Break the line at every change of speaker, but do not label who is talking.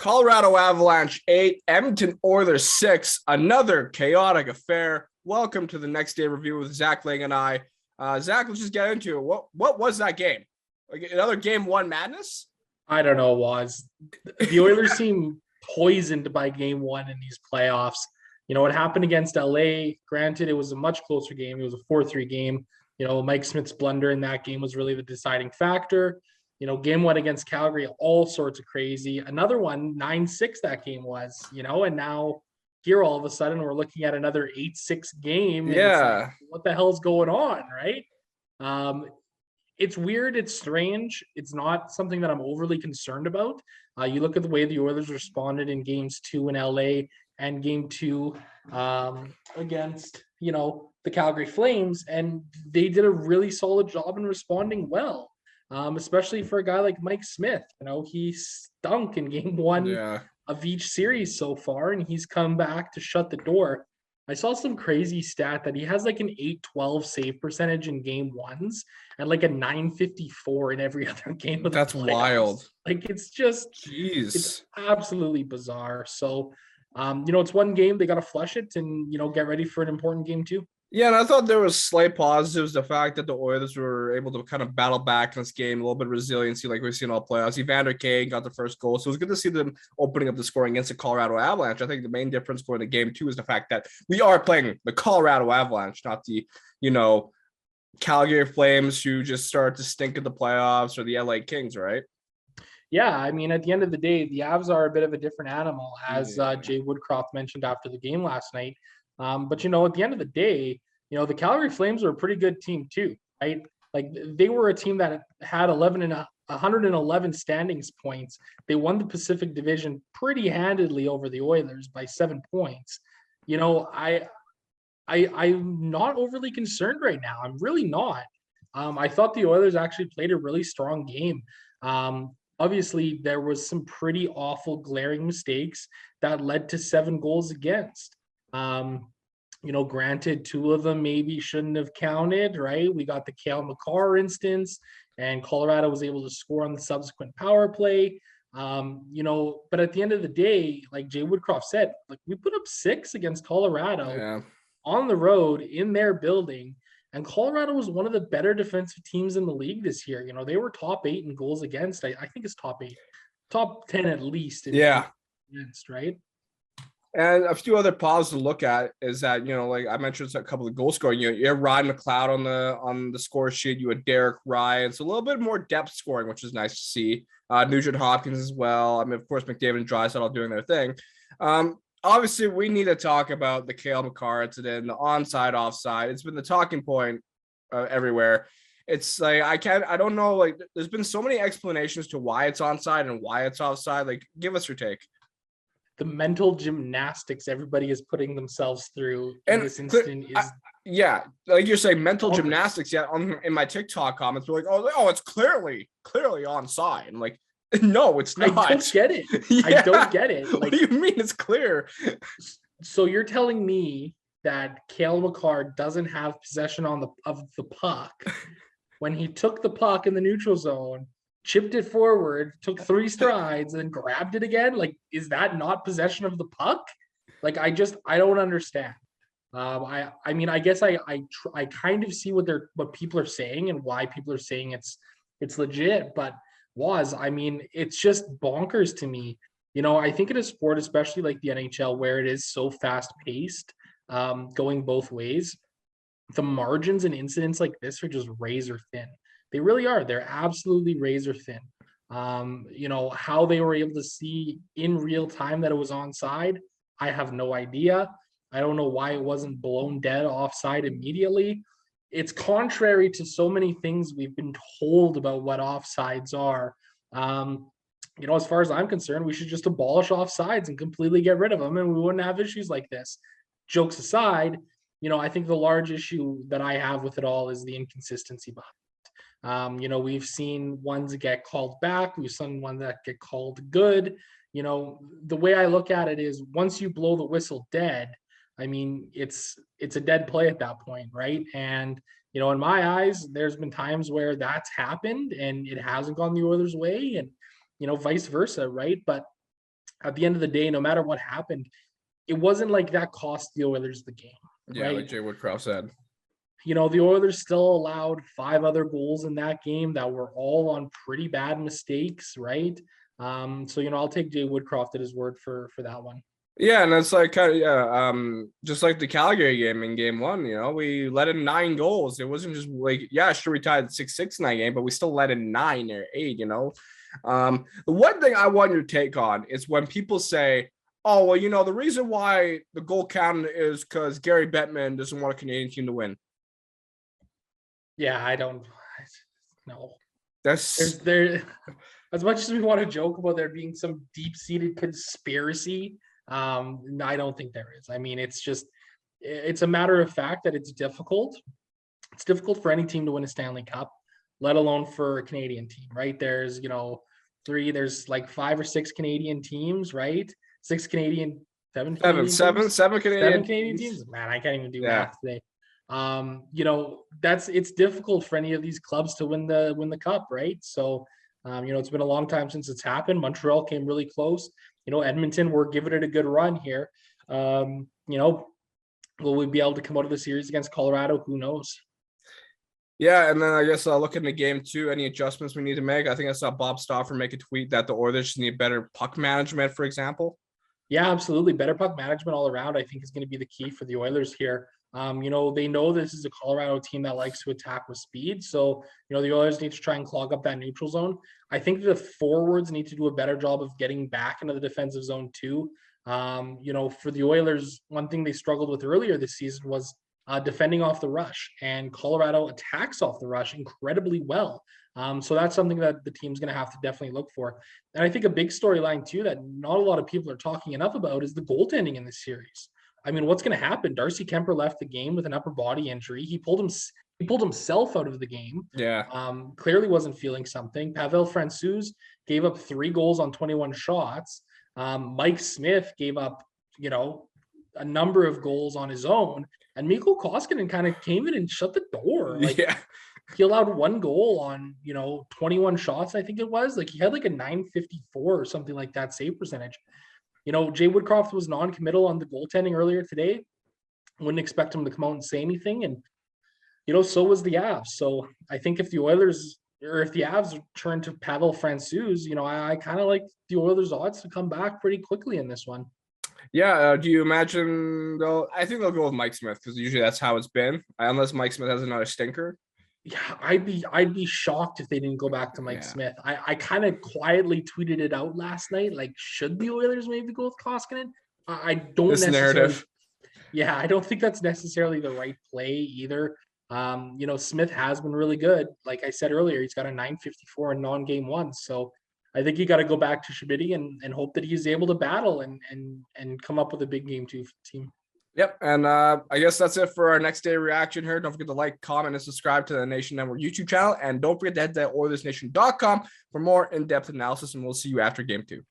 Colorado Avalanche 8, Edmonton Oilers 6, another chaotic affair. Welcome to the next day review with Zach Lang and I. Zach, let's just get into it. What was that game? Like another game one madness?
I don't know, the Oilers seem poisoned by game one in these playoffs. You know, what happened against LA, granted, it was a much closer game. It was a 4-3 game. You know, Mike Smith's blunder in that game was really the deciding factor. You know, game one against Calgary, all sorts of crazy. Another one, 9-6 that game was, you know, and now here all of a sudden we're looking at another 8-6 game. And it's like, what the hell's going on, right? It's weird. It's strange. It's not something that I'm overly concerned about. You look at the way the Oilers responded in games 2 in LA and game 2 against, you know, the Calgary Flames, and they did a really solid job in responding well. Especially for a guy like Mike Smith. You know, he stunk in game one of each series so far, and he's come back to shut the door. I saw some crazy stat that he has like an 812 save percentage in game ones and like a 954 in every other game.
That's wild.
Like, it's just, it's absolutely bizarre. So, you know, it's one game. They got to flush it and, you know, get ready for an important game too.
Yeah, and I thought there was slight positives. The fact that the Oilers were able to kind of battle back in this game, a little bit of resiliency like we've seen all playoffs. Evander Kane got the first goal, so it was good to see them opening up the scoring against the Colorado Avalanche. I think the main difference going to game 2 is the fact that we are playing the Colorado Avalanche, not the, you know, Calgary Flames who just started to stink at the playoffs, or the LA Kings, right?
Yeah, I mean, at the end of the day, the Avs are a bit of a different animal, as Jay Woodcroft mentioned after the game last night. But, you know, at the end of the day, you know, the Calgary Flames are a pretty good team too, right? Like, they were a team that had 111 standings points. They won the Pacific Division pretty handedly over the Oilers by 7 points. You know, I'm not overly concerned right now. I'm really not. I thought the Oilers actually played a really strong game. Obviously, there was some pretty awful glaring mistakes that led to 7 goals against. You know, granted, 2 of them maybe shouldn't have counted, right? We got the Cale Makar instance, and Colorado was able to score on the subsequent power play. You know, but at the end of the day, like Jay Woodcroft said, like, we put up 6 against Colorado on the road in their building, and Colorado was one of the better defensive teams in the league this year. You know, they were top 8 in goals against. I think it's top 8, top 10 at least. Against, right?
And a few other positives to look at is that, you know, like I mentioned, a couple of goal scoring. You have Ryan McLeod on the score sheet. You had Derek Ryan. So a little bit more depth scoring, which is nice to see. Nugent Hopkins as well. I mean, of course, McDavid and Draisaitl doing their thing. Obviously, we need to talk about the Cale Makar incident, the onside, offside. It's been the talking point everywhere. It's like I don't know. Like, there's been so many explanations to why it's onside and why it's offside. Like, give us your take.
The mental gymnastics everybody is putting themselves through in this instant is
like you're saying, mental gymnastics. Yeah, in my TikTok comments, we're like, oh, it's clearly onside. I'm like, no, it's not.
I don't get it. I don't get it.
Like, what do you mean it's clear?
So you're telling me that Cale Makar doesn't have possession of the puck when he took the puck in the neutral zone, chipped it forward, took 3 strides, and then grabbed it again? Like, is that not possession of the puck? Like, I don't understand. I mean, I guess I kind of see what people are saying and why people are saying it's legit, but I mean, it's just bonkers to me. You know, I think in a sport, especially like the NHL, where it is so fast paced, going both ways, the margins and incidents like this are just razor thin. They really are. They're absolutely razor thin. You know, how they were able to see in real time that it was onside, I have no idea. I don't know why it wasn't blown dead offside immediately. It's contrary to so many things we've been told about what offsides are. You know, as far as I'm concerned, we should just abolish offsides and completely get rid of them, and we wouldn't have issues like this. Jokes aside, you know, I think the large issue that I have with it all is the inconsistency behind it. You know, we've seen ones that get called back. We've seen ones that get called good. You know, the way I look at it is, once you blow the whistle dead, I mean, it's a dead play at that point, right? And, you know, in my eyes, there's been times where that's happened and it hasn't gone the Oilers' way, and, you know, vice versa, right? But at the end of the day, no matter what happened, it wasn't like that cost the Oilers the game.
Yeah,
right?
like Jay Woodcroft said.
The Oilers still allowed 5 other goals in that game that were all on pretty bad mistakes, right? So I'll take Jay Woodcroft at his word for that one.
Yeah, and it's like kind of just like the Calgary game in game 1, we let in 9 goals. It wasn't just like, yeah, sure, we tied 6-6 in that game, but we still let in 9 or 8, The one thing I want your take on is when people say, oh, well, the reason why the goal counted is because Gary Bettman doesn't want a Canadian team to win.
Yeah, I don't know.
That's
there as much as we want to joke about there being some deep-seated conspiracy, I don't think there is. I mean, it's a matter of fact that it's difficult. It's difficult for any team to win a Stanley Cup, let alone for a Canadian team, right? There's there's like 5 or 6 Canadian teams, right? 6 Canadian, 7 Canadian teams?
Seven Canadian
teams. Man, I can't even do
Yeah.
math today. It's difficult for any of these clubs to win the cup, right? So it's been a long time since it's happened. Montreal came really close. Edmonton, we're giving it a good run here. Will we be able to come out of the series against Colorado? Who knows?
Yeah, and then I guess looking at game 2, any adjustments we need to make. I think I saw Bob Stauffer make a tweet that the Oilers need better puck management, for example.
Yeah, absolutely. Better puck management all around, I think, is going to be the key for the Oilers here. They know this is a Colorado team that likes to attack with speed. So, the Oilers need to try and clog up that neutral zone. I think the forwards need to do a better job of getting back into the defensive zone too. For the Oilers, one thing they struggled with earlier this season was defending off the rush, and Colorado attacks off the rush incredibly well. So that's something that the team's going to have to definitely look for. And I think a big storyline too that not a lot of people are talking enough about is the goaltending in this series. I mean, what's going to happen? Darcy Kemper left the game with an upper body injury. He pulled himself out of the game.
Yeah.
Clearly wasn't feeling something. Pavel Francouz gave up 3 goals on 21 shots. Mike Smith gave up, a number of goals on his own. And Mikko Koskinen kind of came in and shut the door.
Yeah.
He allowed 1 goal on, 21 shots, I think it was. Like, he had like a 954 or something like that save percentage. Jay Woodcroft was non-committal on the goaltending earlier today. Wouldn't expect him to come out and say anything. And, so was the Avs. So I think if the Avs turn to Pavel Francouz, I kind of like the Oilers' odds to come back pretty quickly in this one.
Yeah. Do you imagine I think they'll go with Mike Smith because usually that's how it's been, unless Mike Smith has another stinker.
Yeah, I'd be shocked if they didn't go back to Mike Smith. I kind of quietly tweeted it out last night. Like, should the Oilers maybe go with Koskinen? I don't
this
necessarily.
Narrative.
Yeah, I don't think that's necessarily the right play either. Smith has been really good. Like I said earlier, he's got a 954 in non-game ones. So I think you got to go back to Shabidi and hope that he's able to battle and come up with a big game too for the team.
Yep. And I guess that's it for our next day reaction here. Don't forget to like, comment, and subscribe to the Nation Network YouTube channel. And don't forget to head to OilersNation.com for more in-depth analysis. And we'll see you after game 2.